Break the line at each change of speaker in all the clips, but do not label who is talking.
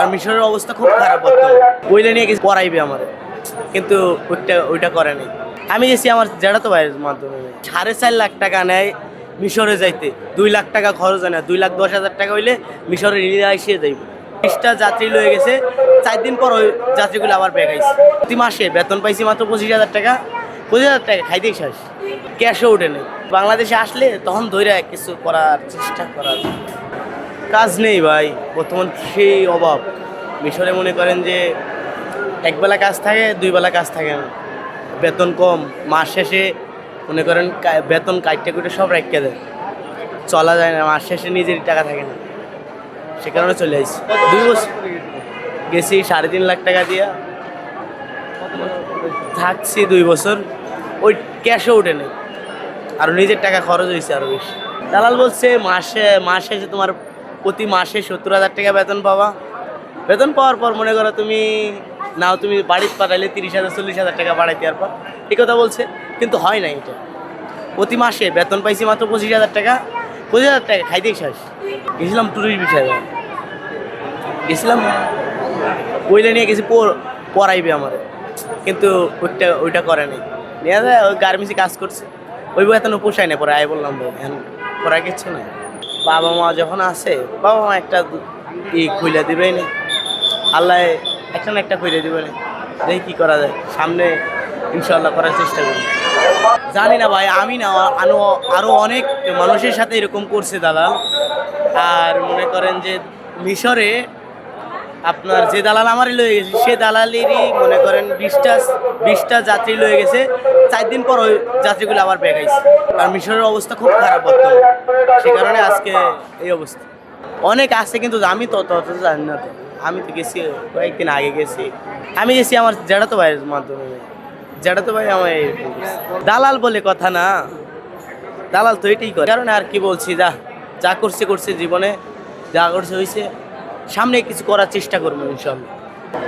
আর মিশরের অবস্থা খুব খারাপ বর্তমানে। ওইটা নিয়ে কিছু পড়াইবে আমার, কিন্তু ওইটা করে নাই। আমি গেছি আমার জেঠাতো ভাইয়ের মাধ্যমে। 4.5 লাখ টাকা নেয় মিশরে যাইতে, 2 লাখ টাকা খরচ হয় না, 2,10,000 টাকা হইলে মিশরে নিয়ে এসে যাইব। 20টা যাত্রী লয়ে গেছে, 4 দিন পর ওই যাত্রীগুলো আবার ব্যাক আইছে। প্রতি মাসে বেতন পাইছি মাত্র 25,000 টাকা, 25,000 টাকা খাইতেই শেষ, ক্যাশও ওঠে নেই। বাংলাদেশে আসলে তখন ধৈর্য কিছু করার চেষ্টা করার কাজ নেই ভাই, বর্তমান সেই অভাব। মিশরে মনে করেন যে একবেলা কাজ থাকে, 2 বেলা কাজ থাকে না, বেতন কম, মাস শেষে মনে করেন বেতন কাটতে কুটে সব রেখে দেয়, চলা যায় না, মাস শেষে নিজেরই টাকা থাকে না, সে কারণে চলে আসছি। 2 বছর গেছি 3.5 লাখ টাকা দিয়া থাকছি 2 বছর, ওই ক্যাশও ওঠে নেই, আর নিজের টাকা খরচ হয়েছে আরও বেশি। দালাল বলছে মাস শেষে তোমার প্রতি মাসে 70,000 টাকা বেতন পাবা। বেতন পাওয়ার পর মনে করো তুমি বাড়িতে পাঠাইলে 30,000 40,000 টাকা বাড়াইতে পারবা, এই কথা বলছে, কিন্তু হয় না এটা। প্রতি মাসে বেতন পাইছি মাত্র 25,000 টাকা, 25,000 টাকা খাইতেই শেষ। গেছিলাম ট্যুরিস্ট বিষয়ে, গেছিলাম ওইটা নিয়ে কিছু পড়াইবে আমার, কিন্তু ওইটা করে নাই। নিয়ে যায় ওই গার্মেন্টসে কাজ করছে, ওই বেতন পোষায় না, পরে আয় বললাম এখন করার কিচ্ছু নাই। বাবা মা যখন আসে, বাবা মা একটা খুলে দিবেই না, আল্লাহ একটা না একটা খুলে দিবে না, দেখি কী করা যায়, সামনে ইনশাল্লাহ করার চেষ্টা করি। জানি না ভাই, আমি না আরও অনেক মানুষের সাথে এরকম করছে দালাল। আর মনে করেন যে মিশরে আপনার যে দালাল আমারই লয়ে গেছে, সে দালালেরই মনে করেন 20টা যাত্রী লয়ে গেছে, 4 দিন পর ওই যাত্রীগুলো আবার ব্যাক আইছে। আর মিশরের অবস্থা খুব খারাপ বর্তমানে, সে কারণে আজকে এই অবস্থা। অনেক আছে কিন্তু আমি তত জানি না। তো আমি তো গেছি কয়েকদিন আগে গেছি, আমি গেছি আমার জেঠাতো ভাইয়ের মাধ্যমে। জেঠাতো ভাই আমার দালাল বলে কথা না, দালাল তো এটাই করে, কারণ আর কি বলছি, যা করছে জীবনে, যা করছে হয়েছে, সামনে কিছু করার চেষ্টা করবো ইনশাল্লাহ।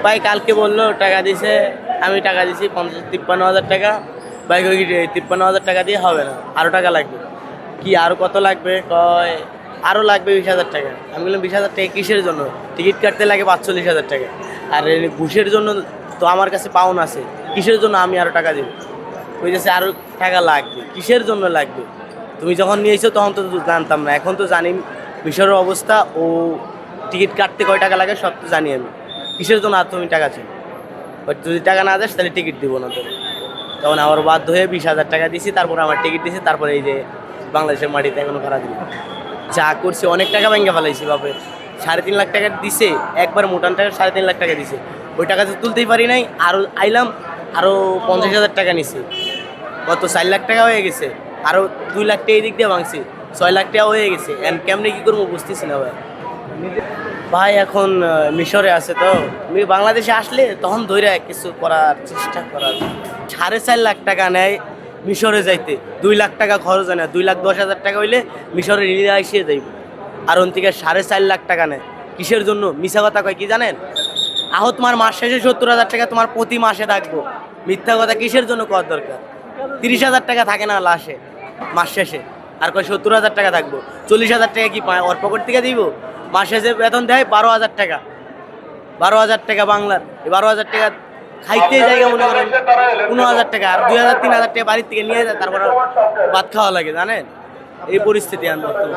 ভাই কালকে বললো টাকা দিছে, আমি টাকা দিছি 53,000 টাকা। ভাই 53,000 টাকা দিয়ে হবে না, আরও টাকা লাগবে। কি আরও কত লাগবে? কয় আরও লাগবে 20,000 টাকা। আমি বললাম 20,000 টাকা কিসের জন্য? টিকিট কাটতে লাগে 45,000 টাকা, আর ঘুষের জন্য তো আমার কাছে পাউন আছে, কিসের জন্য আমি আরও টাকা দেবো? ওই যে আরও টাকা লাগবে, কিসের জন্য লাগবে? তুমি যখন নিয়েছো তখন তো জানতাম না, এখন তো জানি মিশরের অবস্থা, ও টিকিট কাটতে কয় টাকা লাগে সব তো জানি আমি, কিসের জন্য আর তুমি টাকা চাই? যদি টাকা না দেস তাহলে টিকিট দিব না তোর। তখন আমার বাধ্য হয়ে 20,000 টাকা দিছি, তারপরে আমার টিকিট দিছি, তারপরে এই যে বাংলাদেশের মাটিতে এখনো ভাড়া দিই। যা করছি অনেক টাকা ব্যাংকে ফেলাইছি বাপের, 3.5 লাখ টাকা দিছে, একবার মোটান টাকা 3.5 লাখ টাকা দিছে, ওই টাকা তো তুলতেই পারি নাই। আরও আইলাম, আরও 50,000 টাকা নিছি, কত 4 লাখ টাকা হয়ে গেছে, আরও 2 লাখ টাকা এই দিক দিয়ে ভাঙছি, 6 লাখ টাকা হয়ে গেছে। কেমনি কী করবো বুঝতেছি না ভাই। ভাই এখন মিশরে আছে, তো বাংলাদেশে আসলে তখন ধৈর্য কিছু করার চেষ্টা করার। 4.5 লাখ টাকা নেয় মিশরে যাইতে, 2 লাখ টাকা খরচ হয় না, 2,10,000 টাকা হইলে মিশরে নিয়ে এসে যাইব। আর ওন থেকে 4.5 লাখ টাকা নেয় কিসের জন্য? মিথ্যা কথা কয় কি জানেন? তোমার মাস শেষে 70,000 টাকা তোমার প্রতি মাসে থাকবো। মিথ্যা কথা কিসের জন্য করার দরকার? 30,000 টাকা থাকে না লাশে মাস শেষে, আর কয় 70,000 টাকা থাকবো। 40,000 টাকা কি পায় ওর পকেট থেকে দিব? মাস শেষে বেতন দেয় 12,000 টাকা, 12,000 টাকা বাংলার। এই 12,000 টাকা খাইতে জায়গা মনে করেন 15,000 টাকা, আর 2,000 3,000 টাকা বাড়ির থেকে নিয়ে যায়, তারপর ভাত খাওয়া লাগে, জানেন? এই পরিস্থিতি আমি বর্তমানে।